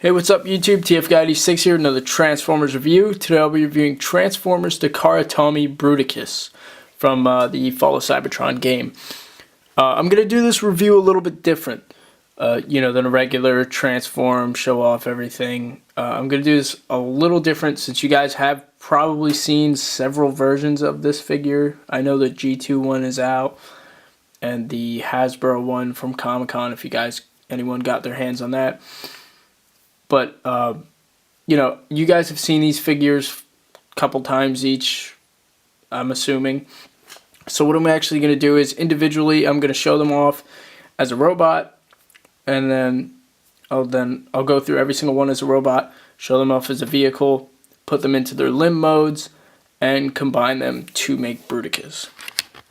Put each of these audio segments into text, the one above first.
Hey, what's up YouTube? TF Guy 86 here, another Transformers review. Today I'll be reviewing Transformers Takara Tomy Bruticus from the Fall of Cybertron game. I'm going to do this review a little bit different, than a regular Transform, show off everything. I'm going to do this a little different since you guys have probably seen several versions of this figure. I know the G2 one is out and the Hasbro one from Comic-Con, if anyone got their hands on that. But, you guys have seen these figures a couple times each, I'm assuming. So what I'm actually going to do is individually, I'm going to show them off as a robot. And then I'll go through every single one as a robot, show them off as a vehicle, put them into their limb modes, and combine them to make Bruticus.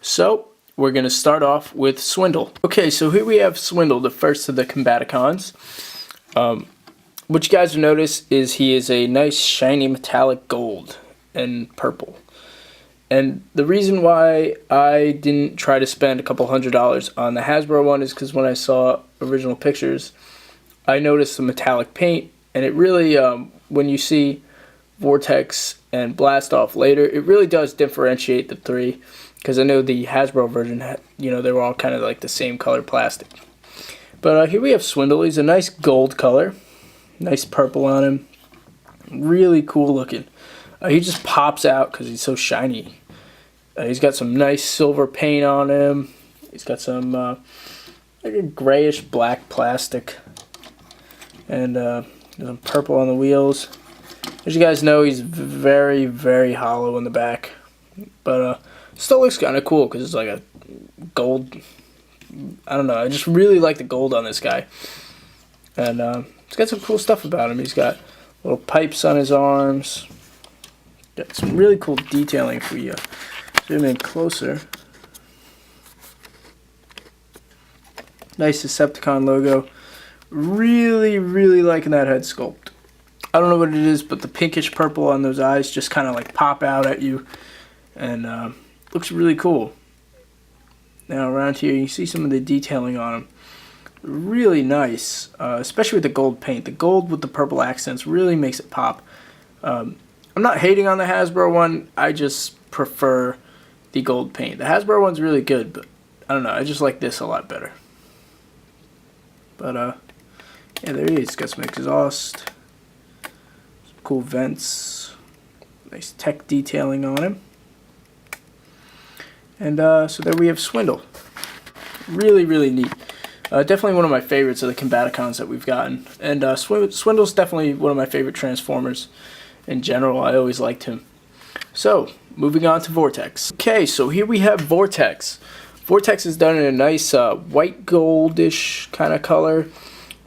So we're going to start off with Swindle. Okay, so here we have Swindle, the first of the Combaticons. What you guys will notice is he is a nice shiny metallic gold and purple. And the reason why I didn't try to spend a couple $100 on the Hasbro one is because when I saw original pictures, I noticed the metallic paint, and it really, when you see Vortex and Blast Off later, it really does differentiate the three. Because I know the Hasbro version, they were all kind of like the same color plastic. But here we have Swindle. He's a nice gold color. Nice purple on him. Really cool looking. He just pops out because he's so shiny. He's got some nice silver paint on him. He's got some like a grayish black plastic. And some purple on the wheels. As you guys know, he's very, very hollow in the back. But still looks kind of cool because it's like a gold. I don't know. I just really like the gold on this guy. And he's got some cool stuff about him. He's got little pipes on his arms. Got some really cool detailing if we zoom in closer. Nice Decepticon logo. Really, really liking that head sculpt. I don't know what it is, but the pinkish purple on those eyes just kind of like pop out at you. And looks really cool. Now around here you see some of the detailing on him. Really nice, especially with the gold paint. The gold with the purple accents really makes it pop. I'm not hating on the Hasbro one. I just prefer the gold paint. The Hasbro one's really good, but I don't know. I just like this a lot better. But yeah, there he is. Got some exhaust, some cool vents, nice tech detailing on him. And so there we have Swindle. Really, really neat. Definitely one of my favorites of the Combaticons that we've gotten. And Swindle's definitely one of my favorite Transformers in general. I always liked him. So, moving on to Vortex. Okay, so here we have Vortex. Vortex is done in a nice white goldish kind of color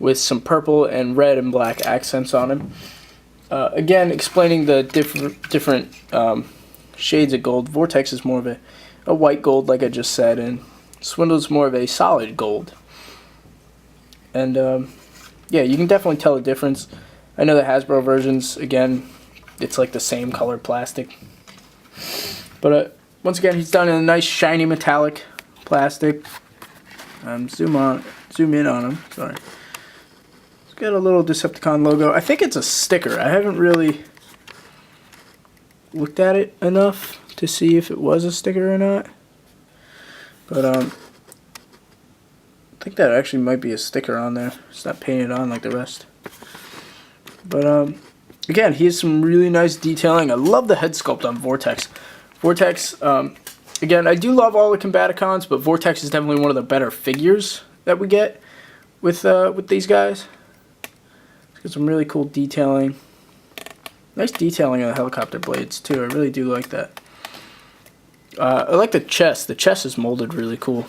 with some purple and red and black accents on him. Again, explaining the different shades of gold. Vortex is more of a white gold, like I just said, and Swindle's more of a solid gold. And, yeah, you can definitely tell the difference. I know the Hasbro versions, again, it's like the same color plastic. But, once again, he's done in a nice shiny metallic plastic. Zoom in on him, sorry. He's got a little Decepticon logo. I think it's a sticker. I haven't really looked at it enough to see if it was a sticker or not. But, I think that actually might be a sticker on there. It's not painted on like the rest. But, again, he has some really nice detailing. I love the head sculpt on Vortex. Vortex, again, I do love all the Combaticons, but Vortex is definitely one of the better figures that we get with these guys. It's got some really cool detailing. Nice detailing on the helicopter blades, too. I really do like that. I like the chest. The chest is molded really cool.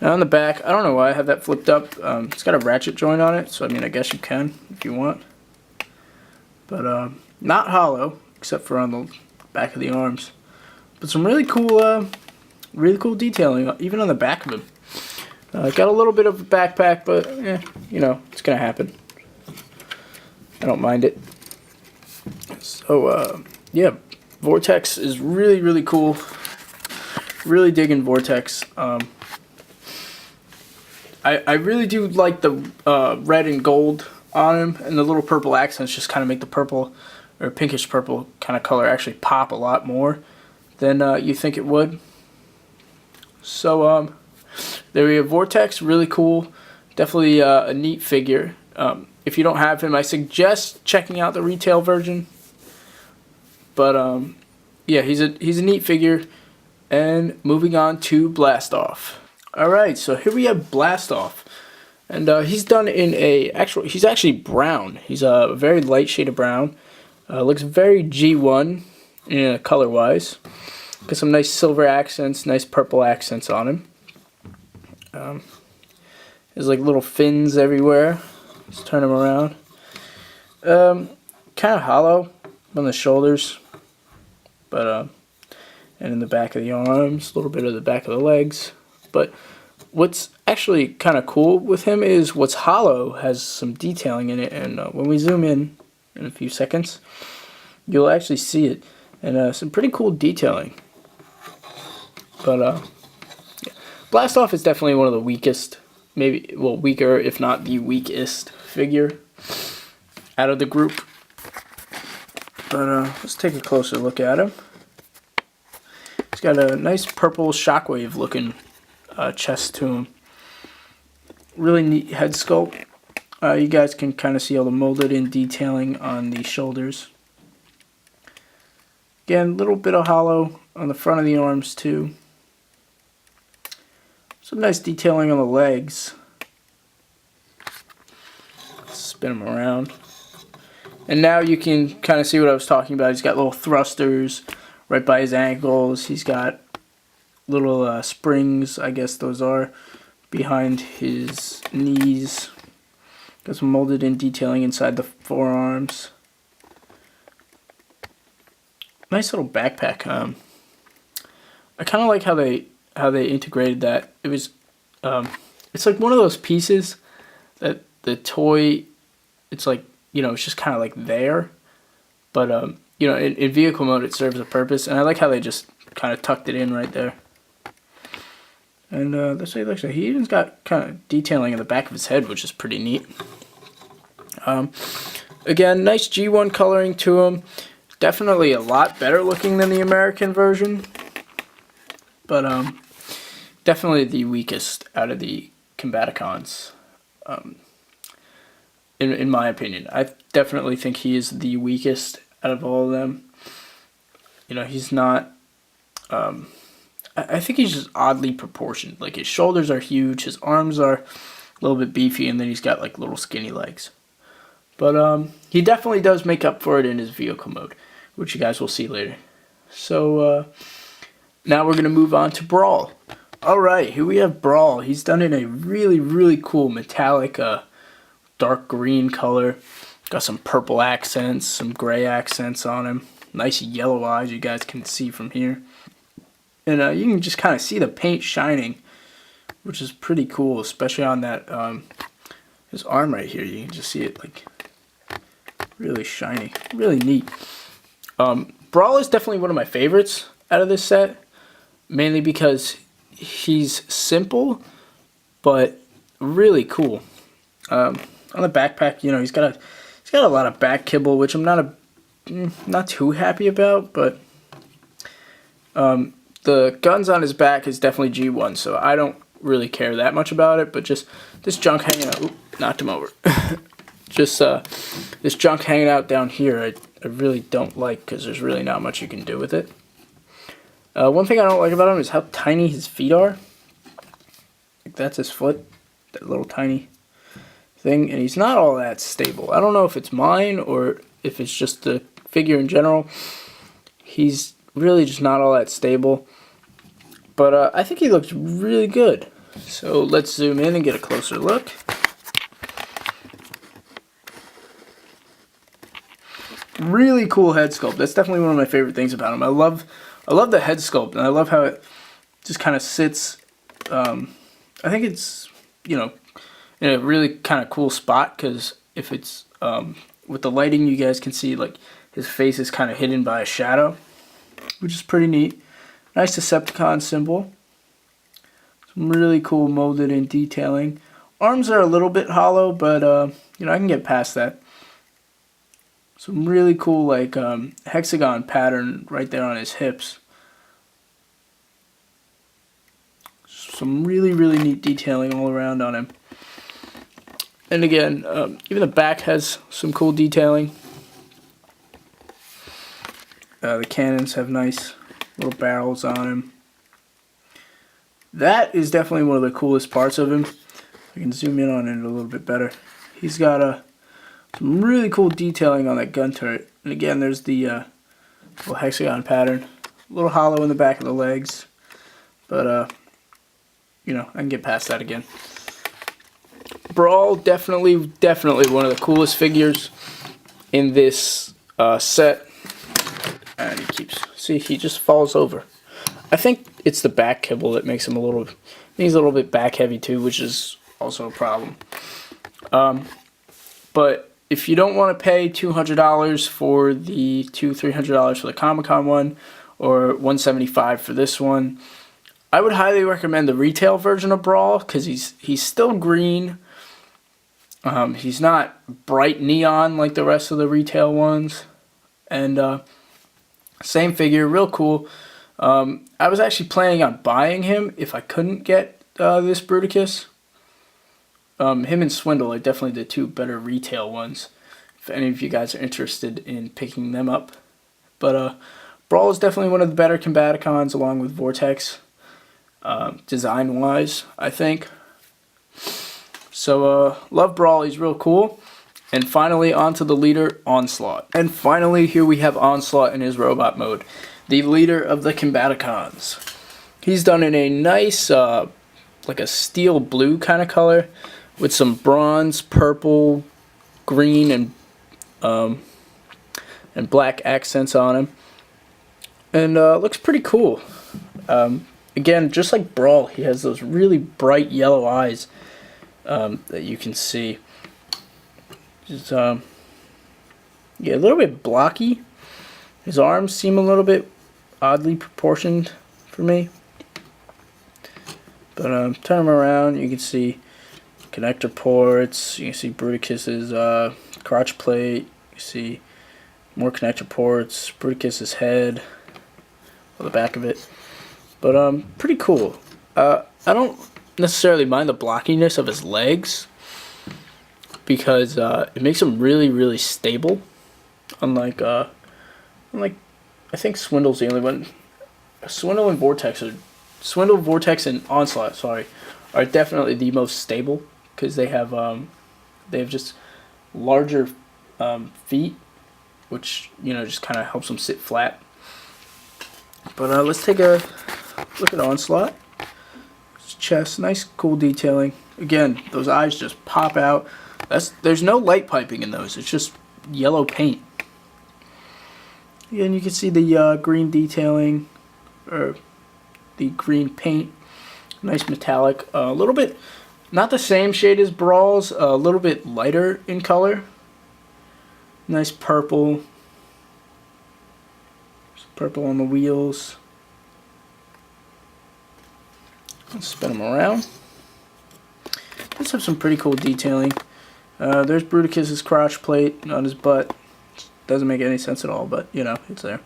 Now on the back, I don't know why I have that flipped up. It's got a ratchet joint on it, so I mean, I guess you can if you want. But not hollow, except for on the back of the arms. But some really cool detailing, even on the back of him. Got a little bit of a backpack, but it's gonna happen. I don't mind it. So yeah, Vortex is really, really cool. Really digging Vortex. I really do like the red and gold on him, and the little purple accents just kind of make the purple or pinkish purple kind of color actually pop a lot more than you think it would. So there we have Vortex, really cool, definitely a neat figure. If you don't have him, I suggest checking out the retail version. But yeah, he's a neat figure. And moving on to Blastoff. All right, so here we have Blastoff, and he's done in he's actually brown. He's a very light shade of brown. Looks very G1 color wise. Got some nice silver accents, nice purple accents on him. There's like little fins everywhere. Let's turn him around. Kind of hollow on the shoulders, but and in the back of the arms, a little bit of the back of the legs. But what's actually kind of cool with him is what's hollow has some detailing in it, and when we zoom in a few seconds, you'll actually see it, and some pretty cool detailing. But yeah. Blastoff is definitely one of the weakest, maybe, well, weaker, if not the weakest figure out of the group. But let's take a closer look at him. He's got a nice purple shockwave looking chest to him. Really neat head sculpt. You guys can kind of see all the molded in detailing on the shoulders. Again, a little bit of hollow on the front of the arms too. Some nice detailing on the legs. Spin him around. And now you can kind of see what I was talking about. He's got little thrusters right by his ankles. He's got little springs, I guess those are, behind his knees. Got some molded in detailing inside the forearms. Nice little backpack. I kind of like how they integrated that. It was, it's like one of those pieces that the toy, it's like, you know, it's just kind of like there, but you know, in vehicle mode it serves a purpose, and I like how they just kind of tucked it in right there. And that's what he looks like. He even's got kind of detailing in the back of his head, which is pretty neat. Again, nice G1 coloring to him. Definitely a lot better looking than the American version, but definitely the weakest out of the Combaticons. In my opinion, I definitely think he is the weakest out of all of them. You know, he's not. I think he's just oddly proportioned. Like his shoulders are huge, his arms are a little bit beefy, and then he's got like little skinny legs. But he definitely does make up for it in his vehicle mode, which you guys will see later. So now we're gonna move on to Brawl. All right, here we have Brawl. He's done in a really cool metallic, dark green color. Got some purple accents, some gray accents on him. Nice yellow eyes, you guys can see from here. And you can just kind of see the paint shining, which is pretty cool, especially on that his arm right here. You can just see it like really shiny, really neat. Brawl is definitely one of my favorites out of this set, mainly because he's simple but really cool. On the backpack, you know, he's got a lot of back kibble, which I'm not too happy about, but the guns on his back is definitely G1, so I don't really care that much about it, but just this junk hanging out, knocked him over. Just this junk hanging out down here, I really don't like, because there's really not much you can do with it. One thing I don't like about him is how tiny his feet are. Like that's his foot, that little tiny thing, and he's not all that stable. I don't know if it's mine or if it's just the figure in general. He's really just not all that stable, but I think he looks really good. So let's zoom in and get a closer look. Really cool head sculpt. That's definitely one of my favorite things about him. I love the head sculpt, and I love how it just kind of sits. I think it's, you know, in a really kind of cool spot, because if it's with the lighting, you guys can see like his face is kind of hidden by a shadow, which is pretty neat. Nice Decepticon symbol. Some really cool molded in detailing Arms are a little bit hollow, but you know, I can get past that. Some really cool like hexagon pattern right there on his hips. Some really neat detailing all around on him. And again, even the back has some cool detailing. The cannons have nice little barrels on him. That is definitely one of the coolest parts of him. I can zoom in on it a little bit better. He's got some really cool detailing on that gun turret. And again, there's the little hexagon pattern. A little hollow in the back of the legs. But, you know, I can get past that again. Brawl, definitely one of the coolest figures in this set. And he keeps, see, he just falls over. I think it's the back kibble that makes him a little bit back heavy too, which is also a problem. But if you don't want to pay $200 for the $300 for the Comic-Con one, or $175 for this one, I would highly recommend the retail version of Brawl, because he's still green. He's not bright neon like the rest of the retail ones. And same figure, real cool. I was actually planning on buying him if I couldn't get this Bruticus. Him and Swindle are definitely the two better retail ones, if any of you guys are interested in picking them up. But Brawl is definitely one of the better Combaticons, along with Vortex, design-wise, I think. So, love Brawl, he's real cool. And finally, on to the leader, Onslaught. And finally, here we have Onslaught in his robot mode, the leader of the Combaticons. He's done in a nice, like a steel blue kind of color, with some bronze, purple, green, and black accents on him. And looks pretty cool. Again, just like Brawl, he has those really bright yellow eyes that you can see. Just, yeah, a little bit blocky. His arms seem a little bit oddly proportioned for me. But turn him around, you can see connector ports, you can see Bruticus's crotch plate, you can see more connector ports, Bruticus's head, on the back of it. But pretty cool. I don't necessarily mind the blockiness of his legs, because it makes him really stable. Unlike I think Swindle's the only one. Swindle, Vortex, and Onslaught, sorry, are definitely the most stable, because they have just larger feet, which, you know, just kind of helps them sit flat. But let's take a look at Onslaught. His chest, nice cool detailing. Again, those eyes just pop out. There's no light piping in those. It's just yellow paint. And you can see the green detailing, or the green paint. Nice metallic. A little bit, not the same shade as Brawl's. A little bit lighter in color. Nice purple. Some purple on the wheels. Let's spin them around. Let's have some pretty cool detailing. There's Bruticus's crotch plate on his butt. Doesn't make any sense at all, but you know, it's there.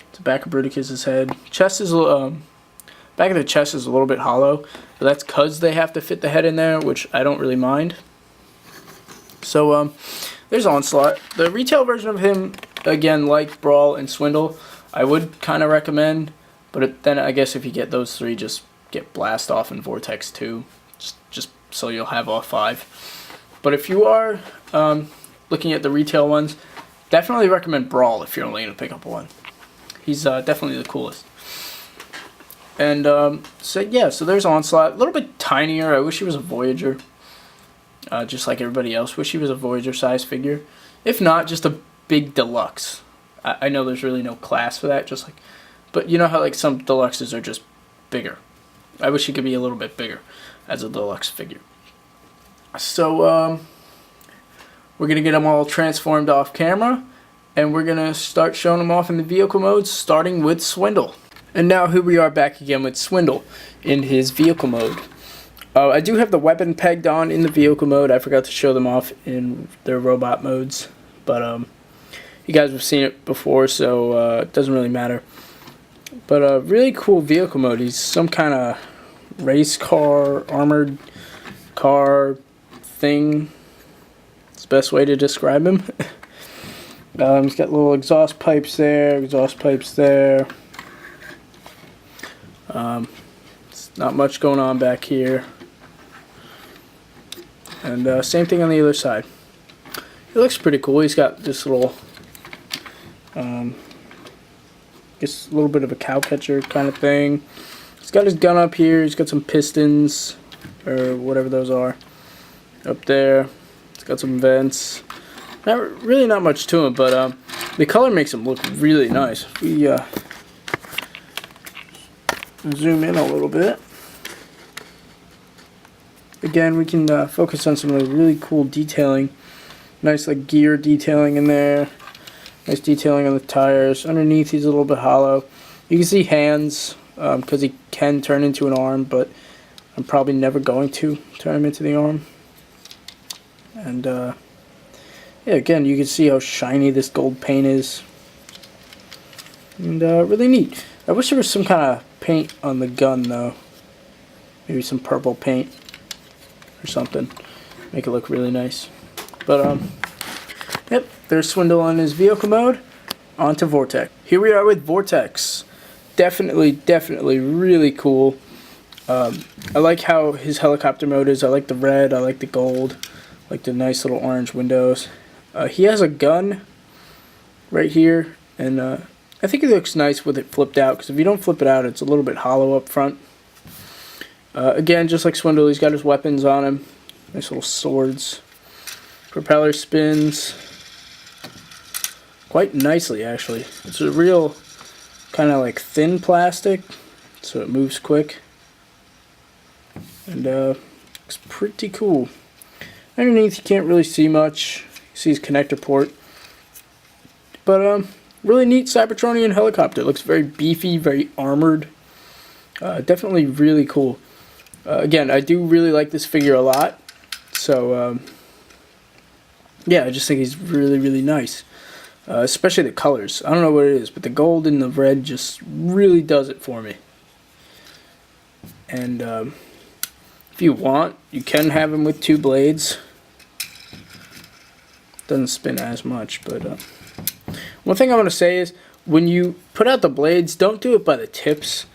It's the back of Bruticus's head. Chest is back of the chest is a little bit hollow, but that's because they have to fit the head in there, which I don't really mind. So there's Onslaught. The retail version of him, again, like Brawl and Swindle, I would kind of recommend. But then I guess if you get those three, just get Blast Off and Vortex 2, just so you'll have all 5. But if you are looking at the retail ones, definitely recommend Brawl if you're only going to pick up one. He's definitely the coolest. And so yeah, so there's Onslaught. A little bit tinier. I wish he was a Voyager. Just like everybody else. Wish he was a Voyager size figure. If not, just a big deluxe. I know there's really no class for that. But you know how like some deluxes are just bigger. I wish he could be a little bit bigger as a deluxe figure. So we're going to get them all transformed off camera, and we're going to start showing them off in the vehicle modes, starting with Swindle. And now here we are back again with Swindle in his vehicle mode. I do have the weapon pegged on in the vehicle mode. I forgot to show them off in their robot modes, but you guys have seen it before, so it doesn't really matter. But really cool vehicle mode. He's some kind of race car, armored car thing. It's the best way to describe him. He's got little exhaust pipes there, not much going on back here. And same thing on the other side. It looks pretty cool. He's got this little, just a little bit of a cow catcher kind of thing. He's got his gun up here. He's got some pistons, or whatever those are, up there. He's got some vents. Really not much to him, but the color makes him look really nice. If we zoom in a little bit. Again, we can focus on some of the really cool detailing. Nice like gear detailing in there. Nice detailing on the tires. Underneath he's a little bit hollow. You can see hands because he can turn into an arm, but I'm probably never going to turn him into the arm. And yeah, again, you can see how shiny this gold paint is. And really neat. I wish there was some kind of paint on the gun though. Maybe some purple paint or something. Make it look really nice. But yep, there's Swindle on his vehicle mode. On to Vortex. Here we are with Vortex. Definitely really cool. I like how his helicopter mode is. I like the red, I like the gold, I like the nice little orange windows. He has a gun right here, and I think it looks nice with it flipped out, because if you don't flip it out, it's a little bit hollow up front. Again, just like Swindle, he's got his weapons on him. Nice little swords. Propeller spins quite nicely, actually. It's a real kind of like thin plastic, so it moves quick. And looks pretty cool. Underneath, you can't really see much. You see his connector port. But really neat Cybertronian helicopter. It looks very beefy, very armored. Definitely really cool. Again, I do really like this figure a lot. So, yeah, I just think he's really nice. Especially the colors. I don't know what it is, but the gold and the red just really does it for me. And if you want, you can have him with two blades. Doesn't spin as much, but one thing I want to say is, when you put out the blades, don't do it by the tips.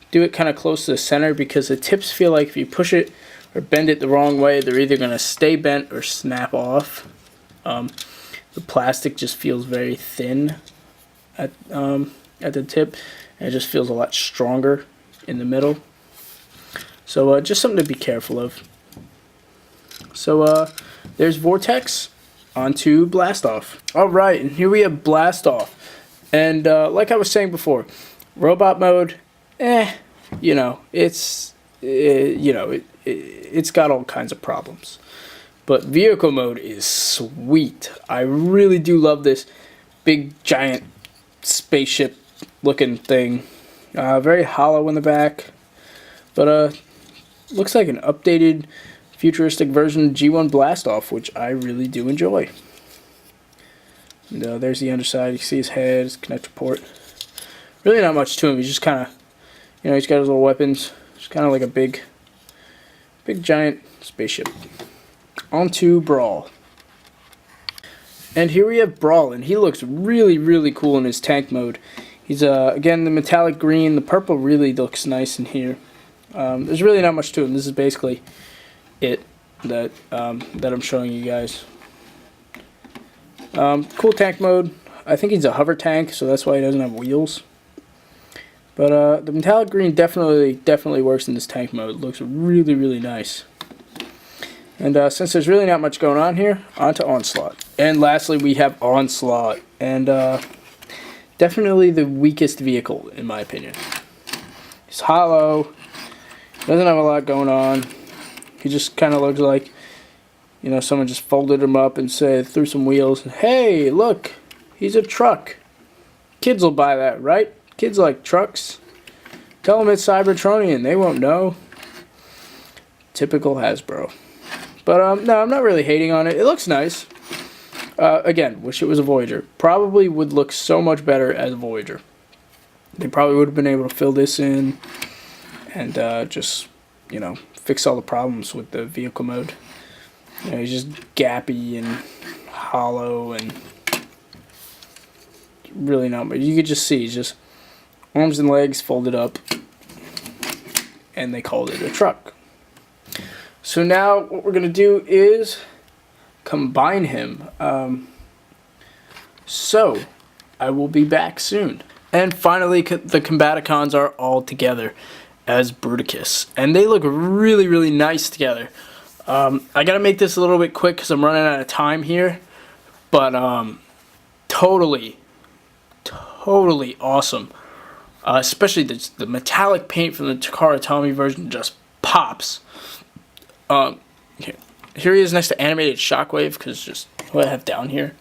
Do it kind of close to the center, because the tips feel like if you push it or bend it the wrong way, they're either going to stay bent or snap off. The plastic just feels very thin at the tip, and it just feels a lot stronger in the middle. So just something to be careful of. So there's Vortex. On to Blastoff. Alright, and here we have Blastoff. And like I was saying before, robot mode, you know, it's got all kinds of problems. But vehicle mode is sweet. I really do love this big giant spaceship looking thing. Very hollow in the back, but looks like an updated futuristic version of G1 Blastoff, which I really do enjoy. And there's the underside. You see his head, his connector port. Really not much to him. He's just kind of, you know, he's got his little weapons. Just kind of like a big giant spaceship. On to Brawl. And here we have Brawl, and he looks really cool in his tank mode. He's again the metallic green. The purple really looks nice in here. There's really not much to him. This is basically it that I'm showing you guys. Cool tank mode. I think he's a hover tank, so that's why he doesn't have wheels. But the metallic green definitely works in this tank mode. It looks really nice. And since there's really not much going on here, on to Onslaught. And lastly, we have Onslaught, and definitely the weakest vehicle in my opinion. He's hollow. Doesn't have a lot going on. He just kind of looks like, you know, someone just folded him up and said, threw some wheels. Hey, look, he's a truck. Kids will buy that, right? Kids like trucks. Tell them it's Cybertronian. They won't know. Typical Hasbro. But no, I'm not really hating on it. It looks nice. Again, wish it was a Voyager. Probably would look so much better as a Voyager. They probably would have been able to fill this in and just, you know, fix all the problems with the vehicle mode. You know, he's just gappy and hollow and really not much. You could just see, he's just arms and legs folded up, and they called it a truck. So now what we're going to do is combine him. So I will be back soon. And finally, the Combaticons are all together as Bruticus. And they look really, really nice together. I got to make this a little bit quick because I'm running out of time here. But totally awesome. Especially the metallic paint from the Takara Tomy version just pops. Here he is next to animated Shockwave, because just what I have down here.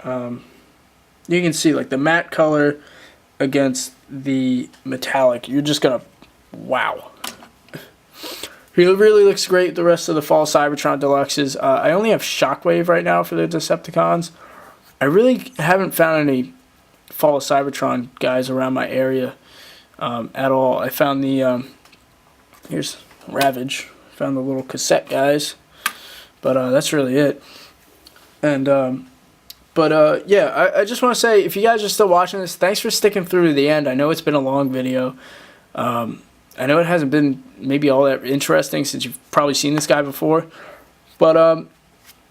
You can see like the matte color against the metallic. You're just gonna, wow. He really looks great. The rest of the Fall Cybertron Deluxes. I only have Shockwave right now for the Decepticons. I really haven't found any Fall Cybertron guys around my area at all. I found the here's Ravage. Found the little cassette guys, but that's really it. And yeah, I just want to say, if you guys are still watching this, thanks for sticking through to the end. I know it's been a long video. I know it hasn't been maybe all that interesting since you've probably seen this guy before, but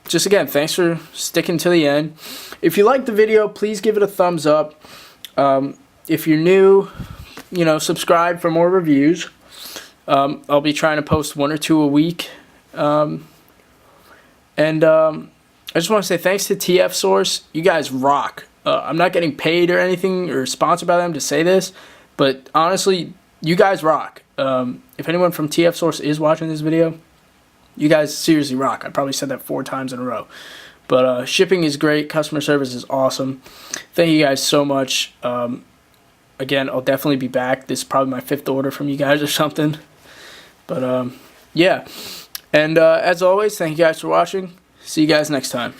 just again, thanks for sticking to the end. If you liked the video, please give it a thumbs up. If you're new, you know, subscribe for more reviews. I'll be trying to post 1 or 2 a week. I just want to say thanks to TF Source. You guys rock. I'm not getting paid or anything or sponsored by them to say this, but honestly, you guys rock. If anyone from TF Source is watching this video, you guys seriously rock. I probably said that 4 times in a row. But shipping is great. Customer service is awesome. Thank you guys so much. Again, I'll definitely be back. This is probably my 5th order from you guys or something. But yeah. And as always, thank you guys for watching. See you guys next time.